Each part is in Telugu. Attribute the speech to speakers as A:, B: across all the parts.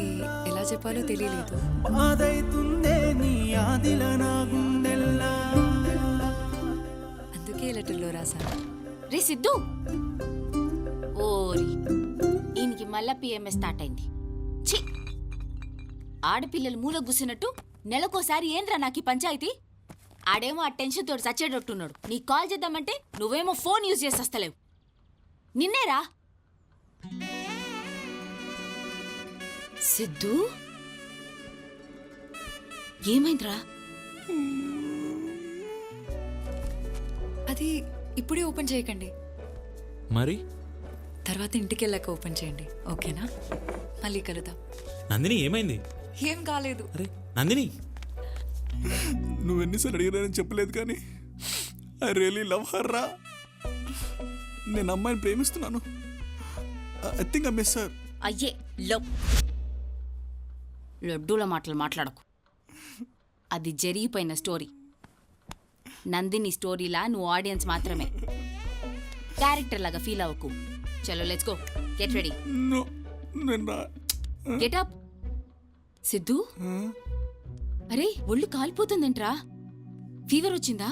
A: అది ఎలా చెప్పాలో తెలియలేదు. అందుకే లెటర్లో రాశాను.
B: రే సిద్ధు, ఓరి ఈయనకి మళ్ళా పిఎంఎస్ స్టార్ట్ అయింది. ఛీ, ఆడపిల్లలు మూల గుసినట్టు నెలకోసారి ఏంద్రా నాకు ఈ పంచాయతీ. ఆడేమో ఆ టెన్షన్ తోటి చచ్చేటట్టున్నాడు. నీకు కాల్ చేద్దామంటే నువ్వేమో ఫోన్ యూజ్ చేసి వస్తలేవు. నిన్నేరా సిద్ధు, ఏమైందిరా?
A: అది ఇప్పుడే ఓపెన్ చేయకండి,
C: మరి
A: తర్వాత ఇంటికి వెళ్ళాక ఓపెన్ చేయండి, ఓకేనా? మళ్ళీ కలుద్దాం.
C: నందిని ఏమైంది?
A: ఏం కాలేదు.
C: అరే నందిని,
D: నువ్వు ఎన్నిసార్లు అడిగినానని చెప్పలేదు కానీ ఐ రియలీ లవ్ హర్ రా. నేను అమ్మాయిని ప్రేమిస్తున్నాను. I think I miss her.
B: అయ్యే లడ్డూల మాటలు మాట్లాడకు. అది జరిగిపోయిన స్టోరీ. నందిని స్టోరీలా నువ్వు ఆడియన్స్ మాత్రమే. క్యారెక్టర్ లాగా ఫీల్ అవ్వకు. చలో let's go, get ready.
D: No, నేను రా.
B: Get up. సిద్ధు, అరే ఒళ్ళు కాలిపోతుందంట్రా. ఫీవర్ వచ్చిందా?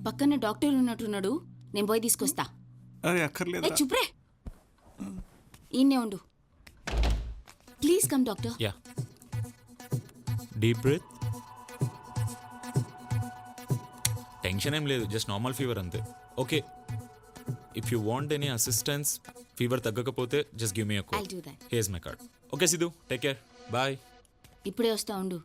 B: పక్కన డాక్టర్ ఉన్నట్టున్నాడు, నేను పోయి తీసుకొస్తా.
D: అరే అక్కర్లేదు.
B: చుప్రే, ఈయన్నే ఉండు. Please come doctor.
C: Yeah, deep breath. Tension ఏం లేదు, జస్ట్ నార్మల్ ఫీవర్ అంతే. Okay, if you want any assistance, fever తగ్గకపోతే just give me a call.
B: I'll do that.
C: Here's my card. Okay Siddhu, take care, bye.
B: ఇప్పుడే వస్తా ఉండు.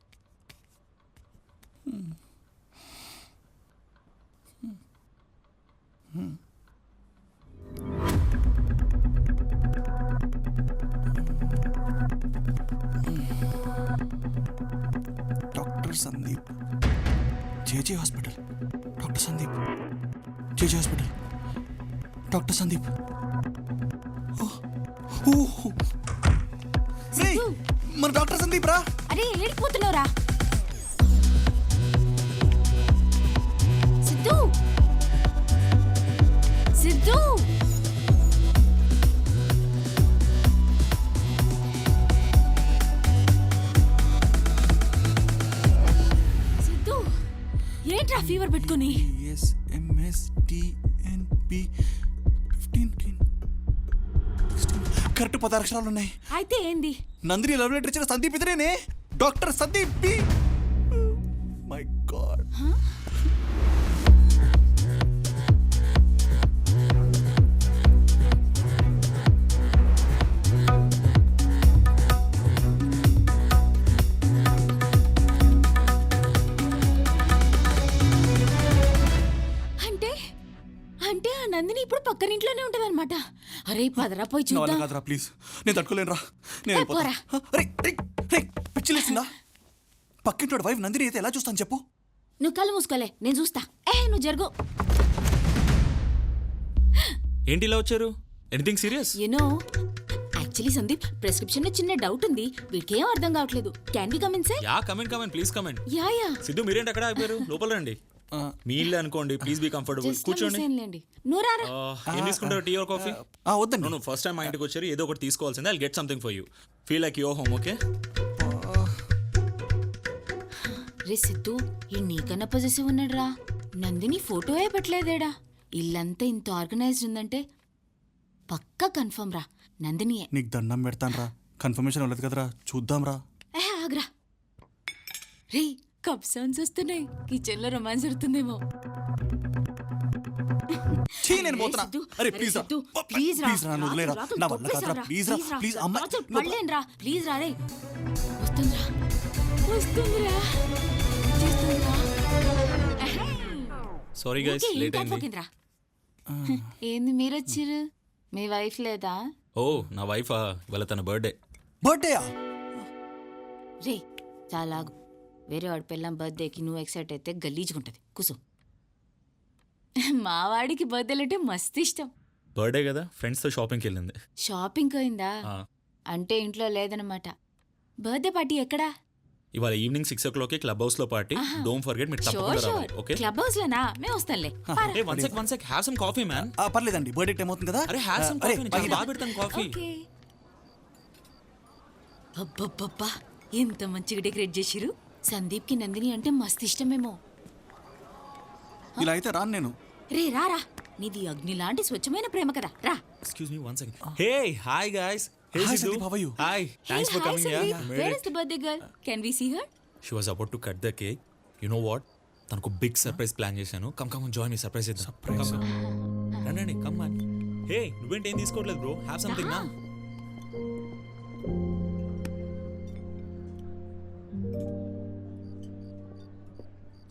D: Doctor Sandeep, JJ hospital. Doctor Sandeep, JJ hospital. Doctor Sandeep. మన డాక్టర్ సందీప్ రా.
B: అరే ఏడిపోతున్నావురా సిద్ధు. సిద్ధు, సిద్ధు ఏంట్రా ఫీవర్ పెట్టుకుని?
D: కరెక్ట్ 16 అక్షరాలు ఉన్నాయి.
B: అయితే ఏంది?
D: నందిని లవ్ లెటర్ ఇచ్చిన సందీప్ ఇతరేనే, doctor Sandeep B. My God.
B: అంటే ఆ నందిని ఇప్పుడు పక్కనింట్లోనే ఉంటది అనమాట. అరే పదరా పోయి చూద్దాం.
D: కాదురా ప్లీజ్, నేను తట్టుకోలేనురా. నేను పిచ్చిలేసిందా? పక్కింటోడు వైఫ్ నందిని అయితే ఎలా చూస్తాను చెప్పు?
B: నువ్వు కళ్ళు మూసుకోలే, నేను చూస్తా. నువ్వు జరుగు.
C: ఏంటి ఇలా వచ్చారు? Anything serious?
B: You know actually Sandeep, prescription లో చిన్న డౌట్ ఉంది. వీడికేం అర్థం కావట్లేదు. Can we come inside?
C: Yeah, come in please come in.
B: Yeah.
C: Siddhu మీరేంటి అక్కడ ఆగిపోయారు? లోపల రండి. మీ ఇల్లు అనుకోండి, ప్లీజ్ బీ కంఫర్టబుల్. కూర్చోండి. ఏం తీసుకుంటారు, టీ ఆర్ కాఫీ?
D: వద్దండి.
C: నో, ఫస్ట్ టైం మా ఇంటికి వచ్చారు, ఏదో ఒకటి తీసుకోవాల్సిందే. I'll get something for you. Feel like your home. Okay
B: రే సిద్ధు, ఈ నీకన్నా పొజిటివ్ ఉన్నాడు రా. నందిని ఫోటోయే పెట్టలేదేడా. ఇల్లంతా ఇంత ఆర్గనైజ్డ్ ఉందంటే పక్కా కన్ఫర్మ్ రా, నందినియే.
D: నీకు దండం పెడతాను రా, కన్ఫర్మేషన్ అవ్వలేదు కదరా, చూద్దాం రా.
B: ఆగ్రా. రే కప్ సౌండ్స్ వస్తున్నాయి, కిచెన్ లో రొమాన్స్ జరుగుతుందేమో.
D: నేను పోతున్నా. అరే ప్లీజ్ రా, ప్లీజ్ రా, నువ్వు వదిలేరా, నా వల్ల కాదురా, ప్లీజ్ రా, ప్లీజ్ అమ్మ
B: పడలేనురా, ప్లీజ్ రా. రే వస్తుందిరా.
C: సారీ గైస్, లేట్ అయింది.
B: ఏంది మీరు వచ్చిర్రు? మీ వైఫ్ లేదా?
C: ఓ నా వైఫా, ఇవాళ తన బర్త్డే.
D: బర్త్డేయా?
B: రే చాలా వేరే వాడి పిల్లం బర్త్డేకి నువ్వు ఎక్సైట్ అయితే గలీజుకుంటది. కూసు. మా వాడికి బర్త్డేలు అంటే మస్తు ఇష్టం.
C: బర్త్డే కదా, ఫ్రెండ్స్తో షాపింగ్కి వెళ్ళింది.
B: షాపింగ్ అయిందా? అంటే ఇంట్లో లేదనమాట. బర్త్డే పార్టీ ఎక్కడా?
C: ఇవాళ ఈవినింగ్ 6 o'clock క్లబ్ హౌస్ లో పార్టీ. డోంట్ ఫర్గెట్, మీరు తప్పకుండా రావాలి. ఓకే?
B: క్లబ్ హౌస్ లోనా? మేము వస్తాంలే.
C: A one sec have some coffee man.
D: పర్లేదండి, బర్త్డే టైం అవుతుంది కదా.
C: అరే హ్యావ్ సమ్ కాఫీ, నేను బాగా పెడతాను కాఫీ.
B: అబ్బబ్బబ్బా ఎంత మంచిగా డెకరేట్ చేసిరు. సందీప్కి నందిని అంటే మస్తు ఇష్టమేమో.
D: ఇలా అయితే రాను నేను.
B: రే రారా, నీది అగ్ని లాంటి స్వచ్ఛమైన ప్రేమ కదా, రా.
C: Excuse me one second. Hey, hi guys. Hey,
D: Hi,
C: Sidhu.
D: Sandeep, how are you?
C: Hi. Thanks for coming here.
B: Where is the birthday girl? Can we see her?
C: She was about to cut the cake. You know what? తనకు బిగ్ సర్ప్రైజ్ ప్లాన్ చేశాను. కమ్ జాయిన్ మీ సర్ప్రైజ్ చేద్దాం.
D: Surprise?
C: రండి కమ్ ఆన్. హే నువ్వేంటి ఏం తీసుకోవట్లేదు బ్రో? హ్యావ్ సంథింగ్ నా.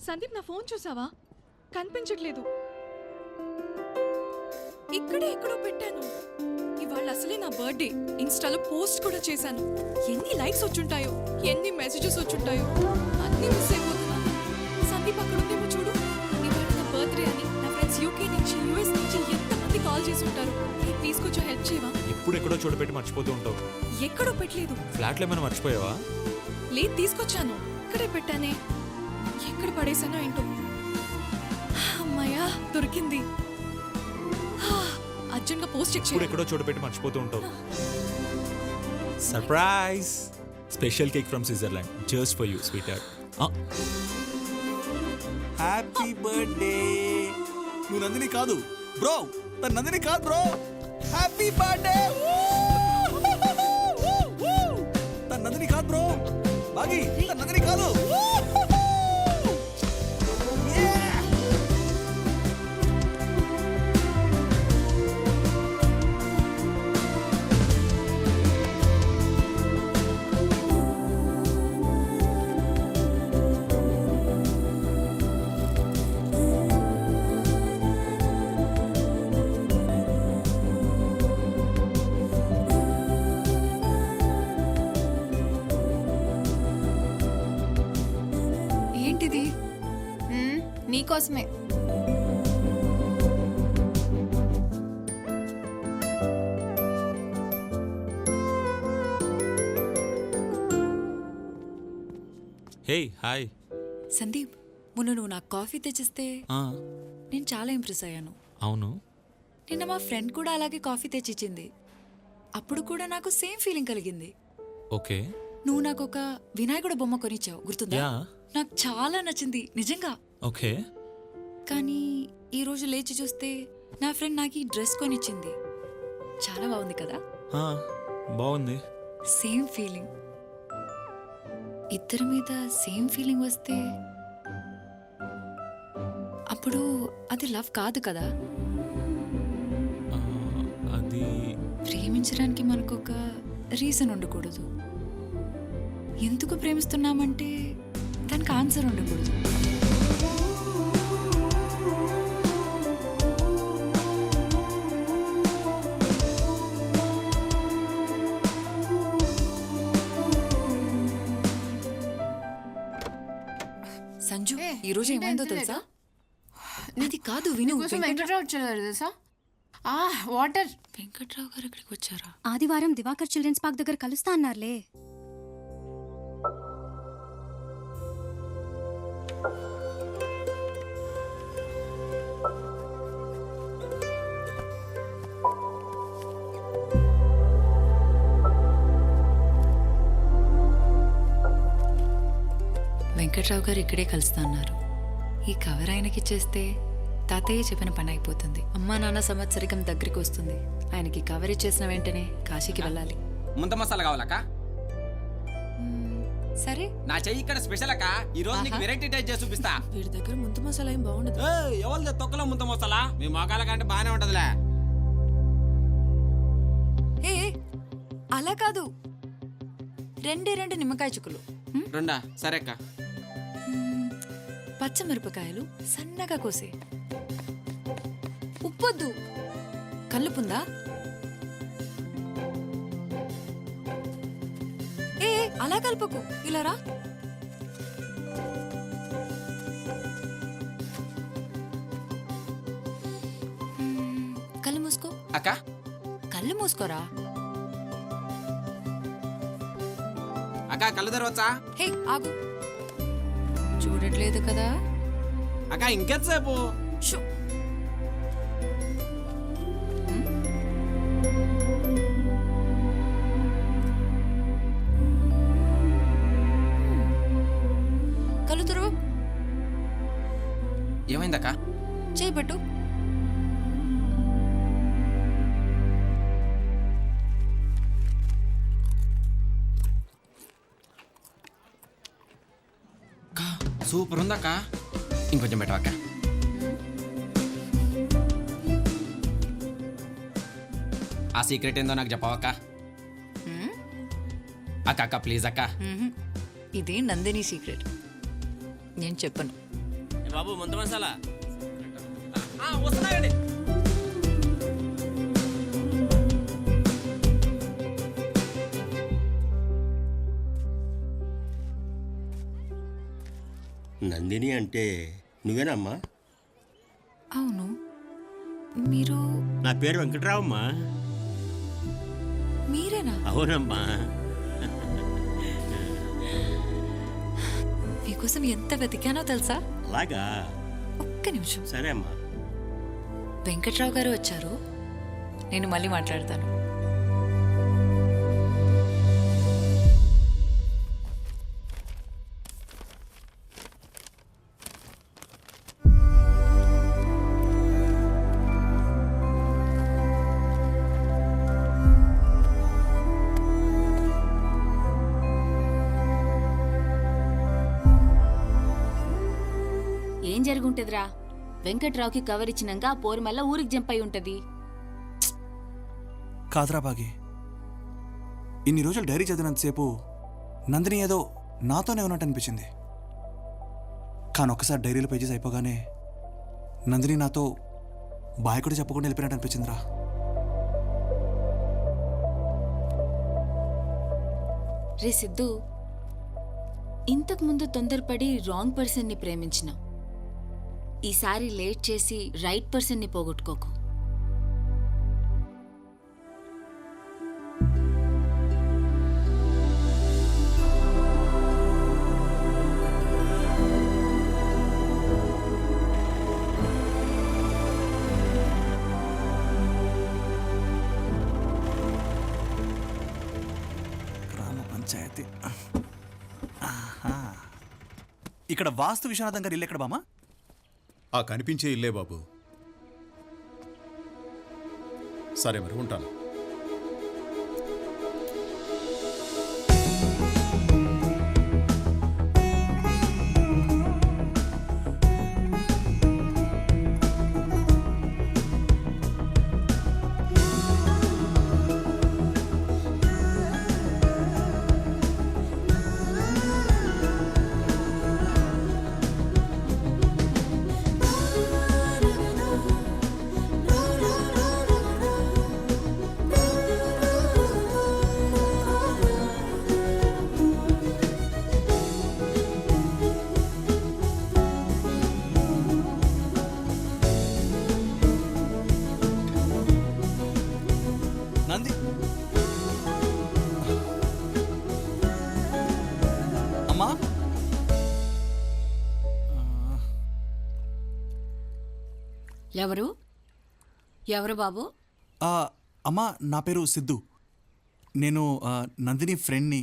E: సందీప్, నా ఫోన్ చూసావా? కనిపించట్లేదు. ఇక్కడే ఎక్కడో పెట్టాను. ఇవాళ అసలే నా బర్త్డే. ఇన్స్టాలో పోస్ట్ కూడా చేశాను. ఎన్ని లైక్స్ వచ్చుంటాయో, ఎన్ని మెసేజెస్ వచ్చుంటాయో, అన్నీ మిస్ అయిపోతున్నా. సందీప్ అక్కడ ఉందేమో చూడు. ఇవాళ నా బర్త్డే అని నా ఫ్రెండ్స్ యూకే నుంచి, యూఎస్ నుంచి ఎంతమంది కాల్ చేసి ఉంటారు. ప్లీజ్ కొంచెం హెల్ప్ చేయవా?
C: ఎప్పుడు ఎక్కడో చోట పెట్టి మర్చిపోతూ ఉంటావు.
E: ఎక్కడో పెట్టలేదు.
C: ఫ్లాట్లో ఏమైనా మర్చిపోయావా?
E: లేదు, తీసుకొచ్చాను. ఇక్కడే పెట్టానే. ఎక్కడ పడేసానో ఏంటో. అమ్మయ్యా, దొరికింది. అర్జున్గా పోస్ట్ చెక్
C: ఇప్పుడు
E: చేయాలి.
C: ఎక్కడో చోట పెట్టి మర్చిపోతూ ఉంటావు. Surprise special cake from Switzerland just for you sweet heart.
D: Happy birthday. నువ్వు నందిని కాదు బ్రో. తను నందిని కాదు బ్రో. Happy birthday. తను నందిని కాదు బ్రో. బాగి తను నందిని కాదు. Yeah!
A: ఏంటిది?
F: నీకోసమే.
C: Hey hi.
A: సందీప్, మొన్న నువ్వు నాకు కాఫీ తెచ్చిస్తే నేను చాలా ఇంప్రెస్ అయ్యాను.
C: అవును.
A: నిన్న మా ఫ్రెండ్ కూడా అలాగే కాఫీ తెచ్చిచ్చింది. అప్పుడు కూడా నాకు సేమ్ ఫీలింగ్ కలిగింది.
C: ఓకే.
A: నువ్వు నాకు ఒక వినాయకుడు బొమ్మ కొనిచ్చావు, గుర్తుందా?
C: యా.
A: నాకు చాలా నచ్చింది నిజంగా.
C: ఓకే.
A: కానీ ఈ రోజు లేచి చూస్తే నా ఫ్రెండ్ నాకు ఈ డ్రెస్ కొనిచ్చింది. చాలా బాగుంది కదా?
C: బాగుంది.
A: Same feeling. ఇద్దరి మీద సేమ్ ఫీలింగ్ వస్తే అప్పుడు అది లవ్ కాదు కదా?
C: అది
A: ప్రేమించడానికి మనకు ఒక రీజన్ ఉండకూడదు. ఎందుకు ప్రేమిస్తున్నామంటే దానికి ఆన్సర్ ఉండకూడదు. సంజు, ఈ రోజు ఏమైందో తెలుసా? అది కాదు, విను.
F: వెంకట్రావు వచ్చారు తెలుసా? వాటర్.
A: వెంకట్రావు గారు ఇక్కడికి వచ్చారా?
G: ఆదివారం దివాకర్ చిల్డ్రన్స్ పార్క్ దగ్గర కలుస్తా అన్నారులే.
A: వెంకట్రావు గారు ఇక్కడే కలుస్తా అన్నారు. ఈ కవర్ ఆయనకి ఇచ్చేస్తే తాతయ్య చెప్పిన పని అయిపోతుంది. అమ్మా నాన్న సంవత్సరికం దగ్గరికి వస్తుంది. ఆయనకి కవర్ ఇచ్చేసిన వెంటనే కాశీకి వెళ్ళాలి.
H: ముంత మసాలా కావాలక్క?
A: సరే.
H: నా చెయ్యి ఇక్కడ స్పెషల్ అక్క. ఈ రోజు నీకు వెరైటీ టైప్ చేసి చూపిస్తా.
E: వీడి దగ్గర ముంత మసాలా ఏం బాగుండదు.
H: ఎవరిది తొక్కలో ముంత మసాలా? మీ మోకాల కంటే బాగానే ఉంటదిలే.
A: ఏ అలా కాదు, రెండు నిమ్మకాయ చుక్కలు,
H: రెండా? సరే అక్క.
A: పచ్చమిరపకాయలు సన్నగా కోసే. ఉప్పొద్దు. కల్లుపుందా? ఏ అలా కలుపుకు, ఇలా రా. కళ్ళు మూసుకో.
H: అక్క
A: కళ్ళు మూసుకోరా.
H: అక్క కళ్ళు తెరవచ్చా?
A: హే ఆగు, చూడట్లేదు కదా?
H: అక్క ఇంకెంతసేపు?
A: షో.
H: ఏమైందక్క?
A: చేయబట్టు.
H: అక్క సూపర్ ఉందక్క. ఇంకొంచెం బెటర్ అక్క. ఆ సీక్రెట్ ఏందో నాకు చెప్పవక్క. అక్క అక్క ప్లీజ్ అక్క.
A: ఇది నందిని సీక్రెట్, నేను చెప్పను.
H: బాబు ముందు మసాలా వస్తున్నాయండి.
I: నందిని అంటే నువ్వేనమ్మా?
A: అవును, మీరు
I: నా పేరు వెంకట్రావమ్మా.
A: మీరేనా?
I: అవునమ్మా.
A: మీకోసం ఎంత వెతికానో తెలుసా?
I: అలాగా?
A: ఒక్క నిమిషం.
I: సరే అమ్మా.
A: వెంకట్రావు గారు వచ్చారు, నేను మళ్ళీ మాట్లాడతాను.
B: ఏం జరుగుంటదిరా? వెంకట్రావుకి కవర్ ఇచ్చినాక ఆ పోరు మళ్ళా ఊరికి జంప్ అయి ఉంటది.
D: కాదురా బాగి, ఇన్ని రోజులు డైరీ చదివినంతసేపు నందిని ఏదో నాతోనే ఉన్నట్టు అనిపించింది. కానీ ఒక్కసారి డైరీలో పేజెస్ అయిపోగానే నందిని నాతో బాయ్ కూడా చెప్పకుండా వెళ్ళిపోయినట్టు అనిపించిందిరా.
B: రే సిద్ధు, ఇంతకు ముందు తొందరపడి రాంగ్ పర్సన్ని ప్రేమించిన, ఈసారి లేట్ చేసి రైట్ పర్సన్ని పోగొట్టుకోకు.
D: గ్రామ పంచాయతీ. ఆహా. ఇక్కడ వాస్తు విశ్వనాథం గారి ఇల్లు ఎక్కడ బామా?
J: ఆ కనిపించే ఇల్లే బాబు. సరే మరి ఉంటాను.
D: నంది అమ్మా.
B: ఎవరు ఎవరు బాబు?
D: అమ్మా, నా పేరు సిద్ధు. నేను నందిని ఫ్రెండ్ని.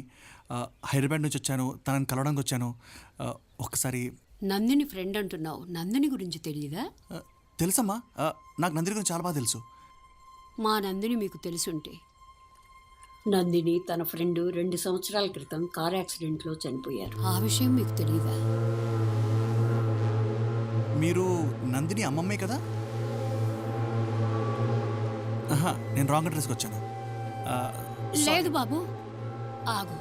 D: హైదరాబాద్ నుంచి వచ్చాను, తనని కలవడానికి వచ్చాను. ఒక్కసారి.
K: నందిని ఫ్రెండ్ అంటున్నావు, నందిని గురించి తెలియదా?
D: తెలుసమ్మా, నాకు నందిని గురించి చాలా బాగా తెలుసు.
K: మా నందిని మీకు తెలుసుంటే, నందిని తన ఫ్రెండ్ 2 సంవత్సరాల క్రితం కార్ యాక్సిడెంట్లో చనిపోయారు. ఆ విషయం మీకు తెలియదా?
D: మీరు నందిని అమ్మమ్మే కదా? ఆహా, నేను రాంగ్ అడ్రస్కి వచ్చాను.
K: లేదు బాబు, ఆగు.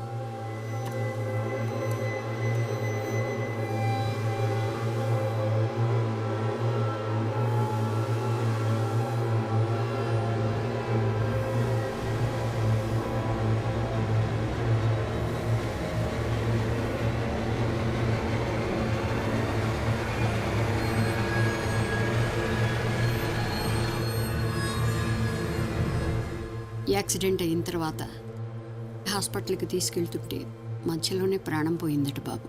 K: యాక్సిడెంట్ అయిన తర్వాత హాస్పిటల్కి తీసుకెళ్తుంటే మధ్యలోనే ప్రాణం పోయిందట బాబు.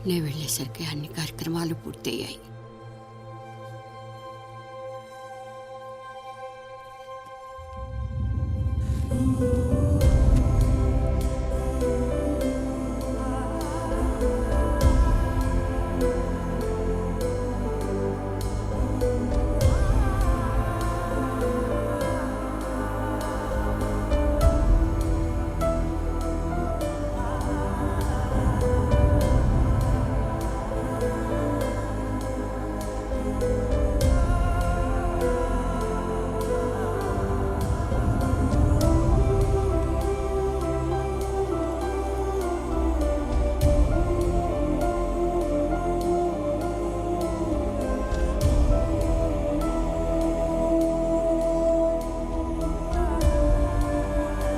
K: నేను వెళ్ళేసరికి అన్ని కార్యక్రమాలు పూర్తయ్యాయి.